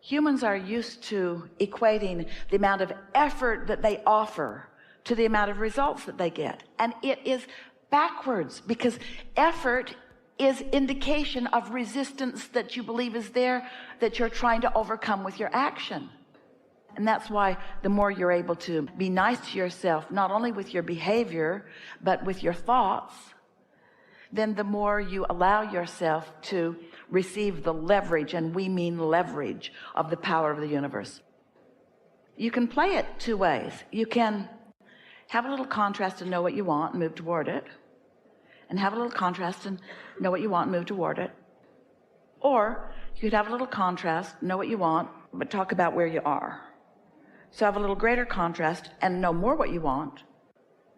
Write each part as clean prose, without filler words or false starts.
Humans are used to equating the amount of effort that they offer to the amount of results that they get. And it is backwards, because effort is indication of resistance that you believe is there, that you're trying to overcome with your action. And that's why the more you're able to be nice to yourself, not only with your behavior, but with your thoughts, then the more you allow yourself to receive the leverage, and we mean leverage, of the power of the universe. You can play it two ways. You can have a little contrast and know what you want and move toward it, and have a little contrast and know what you want and move toward it. Or you could have a little contrast, know what you want, but talk about where you are. So have a little greater contrast and know more what you want,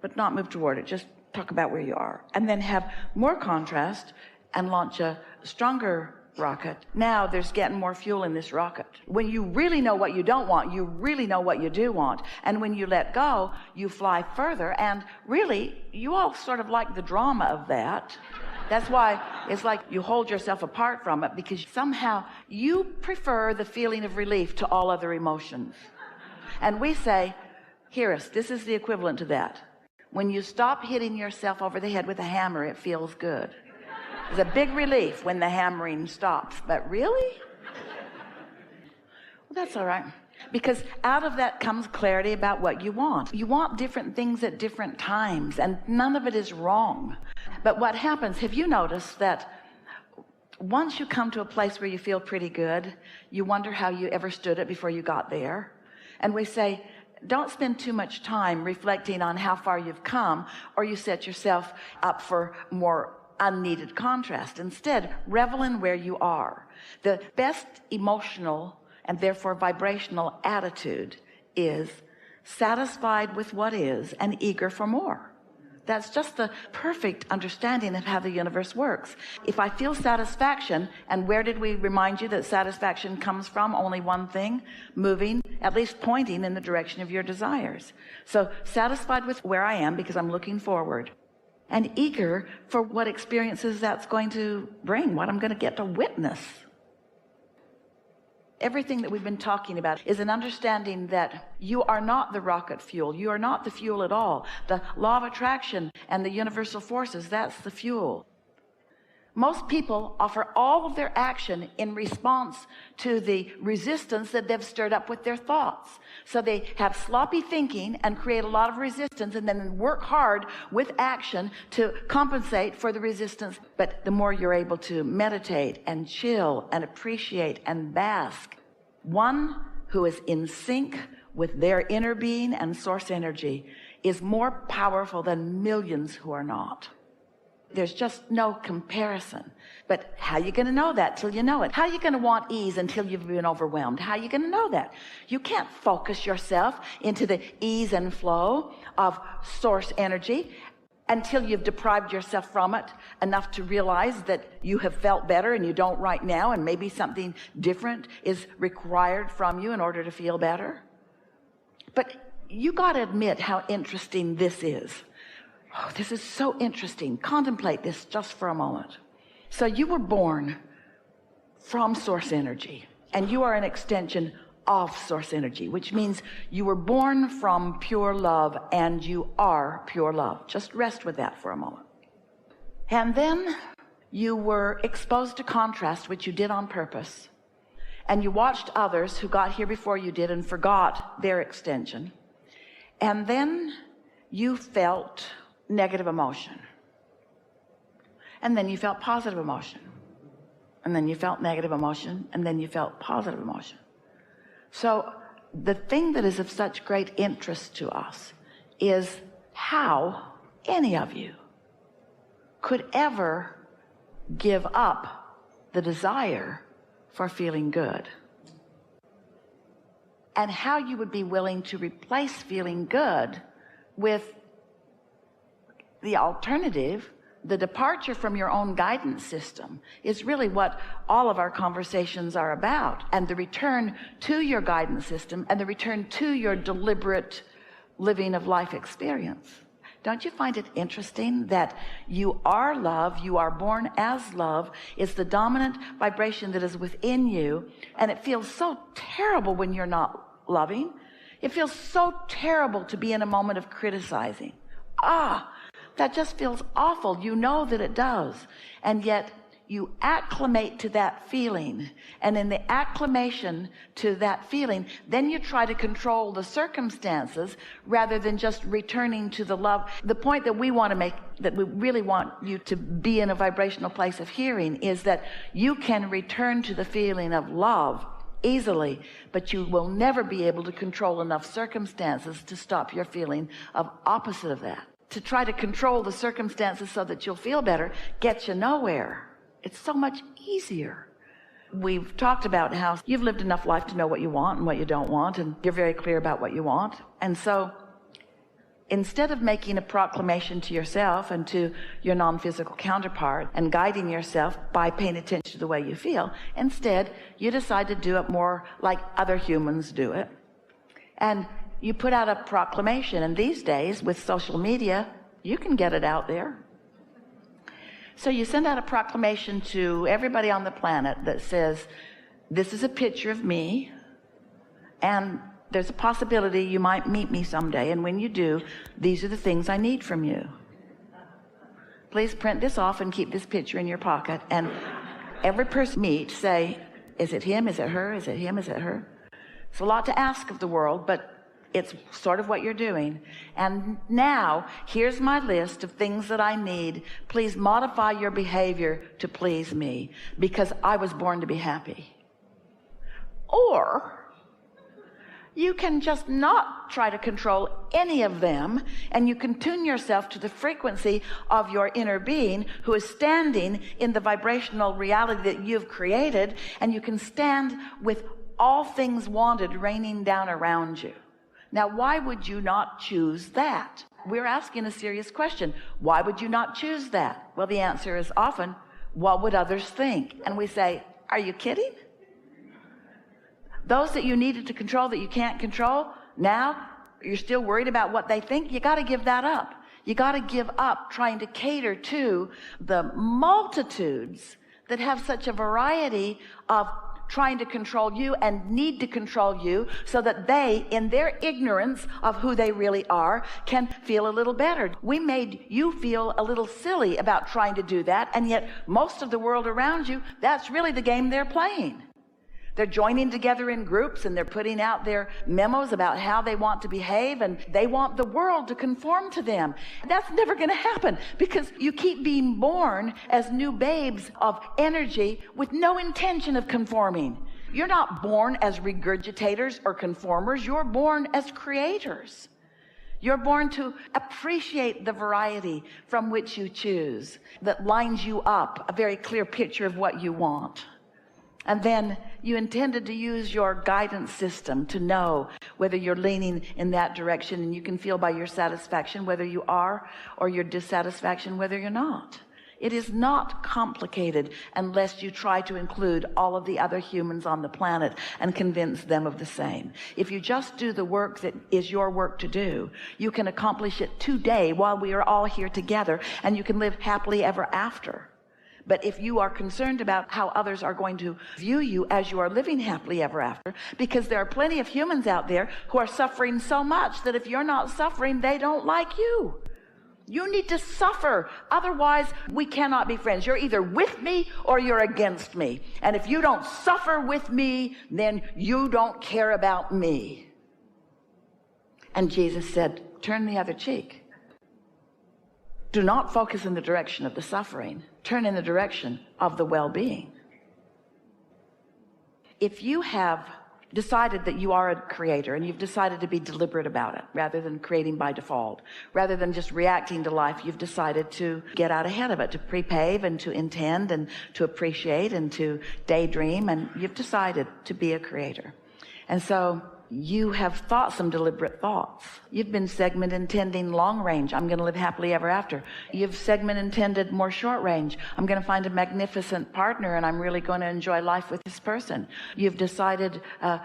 but not move toward it. Just talk about where you are. And then have more contrast and launch a stronger rocket. Now there's getting more fuel in this rocket. When you really know what you don't want, you really know what you do want. And when you let go, you fly further. And really, you all sort of like the drama of that. That's why it's like you hold yourself apart from it, because somehow you prefer the feeling of relief to all other emotions. And we say, hear us, this is the equivalent to that. When you stop hitting yourself over the head with a hammer, it feels good. It's a big relief when the hammering stops. But really? Well, that's all right. Because out of that comes clarity about what you want. You want different things at different times, and none of it is wrong. But what happens, have you noticed that once you come to a place where you feel pretty good, you wonder how you ever stood it before you got there? And we say, don't spend too much time reflecting on how far you've come, or you set yourself up for more unneeded contrast. Instead, revel in where you are. The best emotional and therefore vibrational attitude is satisfied with what is and eager for more. That's just the perfect understanding of how the universe works. If I feel satisfaction, and where did we remind you that satisfaction comes from? Only one thing: moving, at least pointing in the direction of your desires. So satisfied with where I am because I'm looking forward, and eager for what experiences that's going to bring, what I'm going to get to witness. Everything that we've been talking about is an understanding that you are not the rocket fuel. You are not the fuel at all. The law of attraction and the universal forces, that's the fuel. Most people offer all of their action in response to the resistance that they've stirred up with their thoughts. So they have sloppy thinking and create a lot of resistance, and then work hard with action to compensate for the resistance. But the more you're able to meditate and chill and appreciate and bask, one who is in sync with their inner being and source energy is more powerful than millions who are not. There's just no comparison. But how are you going to know that till you know it? How are you going to want ease until you've been overwhelmed? How are you going to know that? You can't focus yourself into the ease and flow of source energy until you've deprived yourself from it enough to realize that you have felt better and you don't right now, and maybe something different is required from you in order to feel better. But you got to admit how interesting this is. Oh, this is so interesting. Contemplate this just for a moment. So you were born from source energy, and you are an extension of source energy, which means you were born from pure love, and you are pure love. Just rest with that for a moment. And then you were exposed to contrast, which you did on purpose, and you watched others who got here before you did and forgot their extension. And then you felt negative emotion, and then you felt positive emotion, and then you felt negative emotion, and then you felt positive emotion. So the thing that is of such great interest to us is how any of you could ever give up the desire for feeling good, and how you would be willing to replace feeling good with the alternative. The departure from your own guidance system is really what all of our conversations are about, and the return to your guidance system and the return to your deliberate living of life experience. Don't you find it interesting that you are love, you are born as love? It's the dominant vibration that is within you, and it feels so terrible when you're not loving. It feels so terrible to be in a moment of criticizing. That just feels awful. You know that it does, and yet you acclimate to that feeling, and in the acclimation to that feeling, then you try to control the circumstances rather than just returning to the love. The point that we want to make, that we really want you to be in a vibrational place of hearing, is that you can return to the feeling of love easily, but you will never be able to control enough circumstances to stop your feeling of opposite of that. To try to control the circumstances so that you'll feel better gets you nowhere. It's so much easier. We've talked about how you've lived enough life to know what you want and what you don't want, and you're very clear about what you want. And so instead of making a proclamation to yourself and to your non-physical counterpart and guiding yourself by paying attention to the way you feel, instead you decide to do it more like other humans do it. And you put out a proclamation, and these days with social media, you can get it out there. So you send out a proclamation to everybody on the planet that says, this is a picture of me, and there's a possibility you might meet me someday, and when you do, these are the things I need from you. Please print this off and keep this picture in your pocket, and every person meet, say, is it him, is it her, is it him, is it her? It's a lot to ask of the world, but it's sort of what you're doing. And now, here's my list of things that I need. Please modify your behavior to please me, because I was born to be happy. Or you can just not try to control any of them, and you can tune yourself to the frequency of your inner being who is standing in the vibrational reality that you've created, and you can stand with all things wanted raining down around you. Now, why would you not choose that? We're asking a serious question. Why would you not choose that? Well, the answer is often, what would others think? And we say, are you kidding? Those that you needed to control that you can't control, now you're still worried about what they think? You got to give that up. You got to give up trying to cater to the multitudes that have such a variety of trying to control you and need to control you so that they, in their ignorance of who they really are, can feel a little better. We made you feel a little silly about trying to do that, and yet most of the world around you, that's really the game they're playing. They're joining together in groups, and they're putting out their memos about how they want to behave, and they want the world to conform to them. That's never going to happen, because you keep being born as new babes of energy with no intention of conforming. You're not born as regurgitators or conformers. You're born as creators. You're born to appreciate the variety from which you choose, that lines you up, a very clear picture of what you want. And then you intended to use your guidance system to know whether you're leaning in that direction, and you can feel by your satisfaction whether you are, or your dissatisfaction whether you're not. It is not complicated unless you try to include all of the other humans on the planet and convince them of the same. If you just do the work that is your work to do, you can accomplish it today while we are all here together, and you can live happily ever after. But if you are concerned about how others are going to view you as you are living happily ever after, because there are plenty of humans out there who are suffering so much that if you're not suffering, they don't like you. You need to suffer. Otherwise, we cannot be friends. You're either with me or you're against me. And if you don't suffer with me, then you don't care about me. And Jesus said, turn the other cheek. Do not focus in the direction of the suffering. Turn in the direction of the well-being. If you have decided that you are a creator, and you've decided to be deliberate about it rather than creating by default, rather than just reacting to life, you've decided to get out ahead of it, to prepave and to intend and to appreciate and to daydream, and you've decided to be a creator. And so you have thought some deliberate thoughts. You've been segment intending long range. I'm going to live happily ever after. You've segment intended more short range. I'm going to find a magnificent partner and I'm really going to enjoy life with this person. You've decided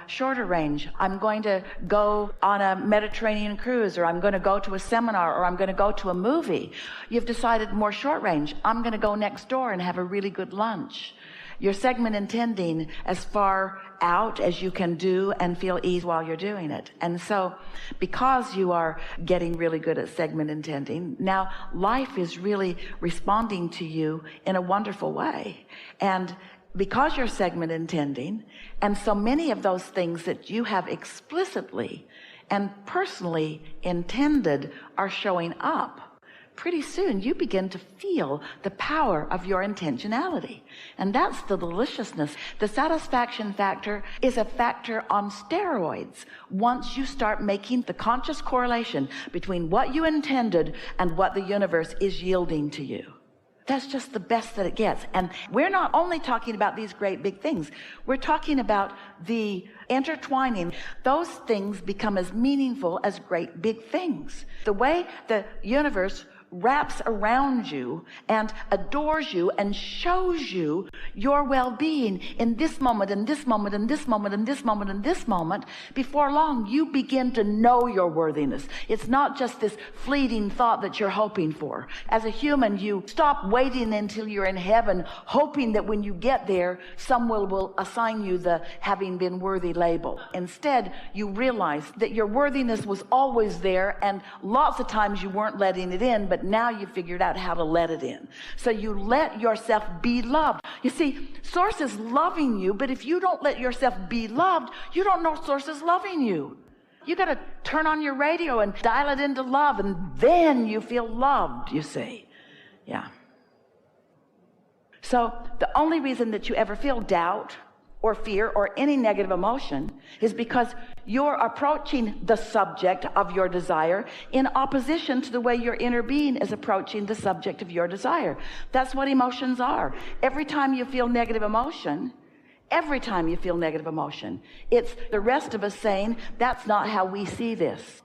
shorter range. I'm going to go on a Mediterranean cruise, or I'm going to go to a seminar, or I'm going to go to a movie. You've decided more short range. I'm going to go next door and have a really good lunch. You're segment intending as far out as you can do and feel ease while you're doing it. And so because you are getting really good at segment intending, now life is really responding to you in a wonderful way. And because you're segment intending, and so many of those things that you have explicitly and personally intended are showing up, pretty soon you begin to feel the power of your intentionality. And that's the deliciousness. The satisfaction factor is a factor on steroids once you start making the conscious correlation between what you intended and what the universe is yielding to you. That's just the best that it gets. And we're not only talking about these great big things. We're talking about the intertwining. Those things become as meaningful as great big things. The way the universe wraps around you and adores you and shows you your well-being in this moment, in this moment, in this moment, in this moment, in this moment, before long you begin to know your worthiness. It's not just this fleeting thought that you're hoping for. As a human, you stop waiting until you're in heaven, hoping that when you get there, someone will assign you the having been worthy label. Instead, you realize that your worthiness was always there, and lots of times you weren't letting it in, but now you figured out how to let it in. So you let yourself be loved. You see, Source is loving you, but if you don't let yourself be loved, you don't know Source is loving you. You got to turn on your radio and dial it into love, and then you feel loved, you see. Yeah. So the only reason that you ever feel doubt or fear or any negative emotion is because you're approaching the subject of your desire in opposition to the way your inner being is approaching the subject of your desire. That's what emotions are. Every time you feel negative emotion, it's the rest of us saying, that's not how we see this.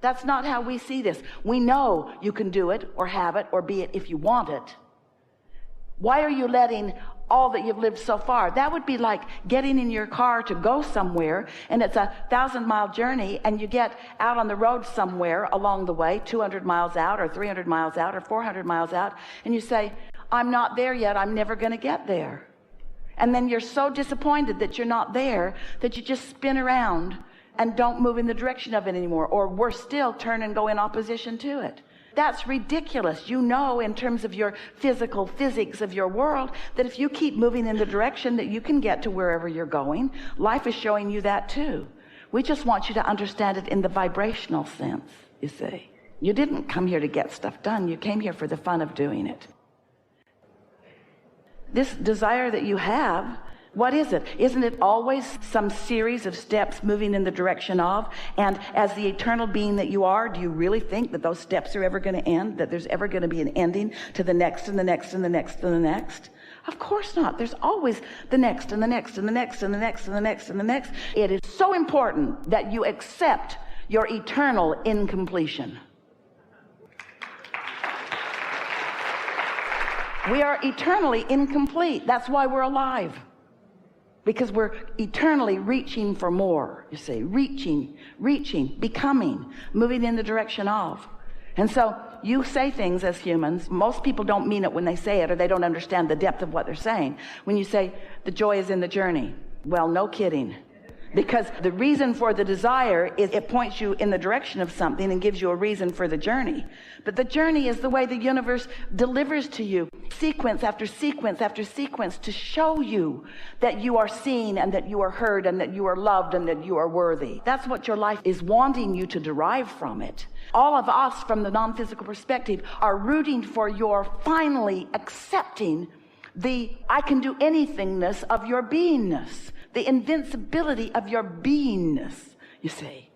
That's not how we see this. We know you can do it or have it or be it if you want it. Why are you letting all that you've lived so far? That would be like getting in your car to go somewhere, and it's a 1,000-mile journey, and you get out on the road somewhere along the way, 200 miles out or 300 miles out or 400 miles out, and you say, I'm not there yet, I'm never going to get there. And then you're so disappointed that you're not there that you just spin around and don't move in the direction of it anymore, or worse still, turn and go in opposition to it. That's ridiculous. You know, in terms of your physical physics of your world, that if you keep moving in the direction that you can get to wherever you're going, life is showing you that too. We just want you to understand it in the vibrational sense, you see. You didn't come here to get stuff done. You came here for the fun of doing it. This desire that you have, what is it? Isn't it always some series of steps moving in the direction of? And as the eternal being that you are, do you really think that those steps are ever going to end? That there's ever going to be an ending to the next and the next and the next and the next? Of course not. There's always the next and the next and the next and the next and the next and the next. It is so important that you accept your eternal incompletion. We are eternally incomplete. That's why we're alive. Because we're eternally reaching for more, you see, reaching, becoming, moving in the direction of. And so you say things as humans. Most people don't mean it when they say it, or they don't understand the depth of what they're saying. When you say the joy is in the journey, well, no kidding. Because the reason for the desire is it points you in the direction of something and gives you a reason for the journey. But the journey is the way the universe delivers to you sequence after sequence after sequence to show you that you are seen and that you are heard and that you are loved and that you are worthy. That's what your life is wanting you to derive from it. All of us from the non-physical perspective are rooting for your finally accepting the I can do anythingness of your beingness. The invincibility of your beingness, you see.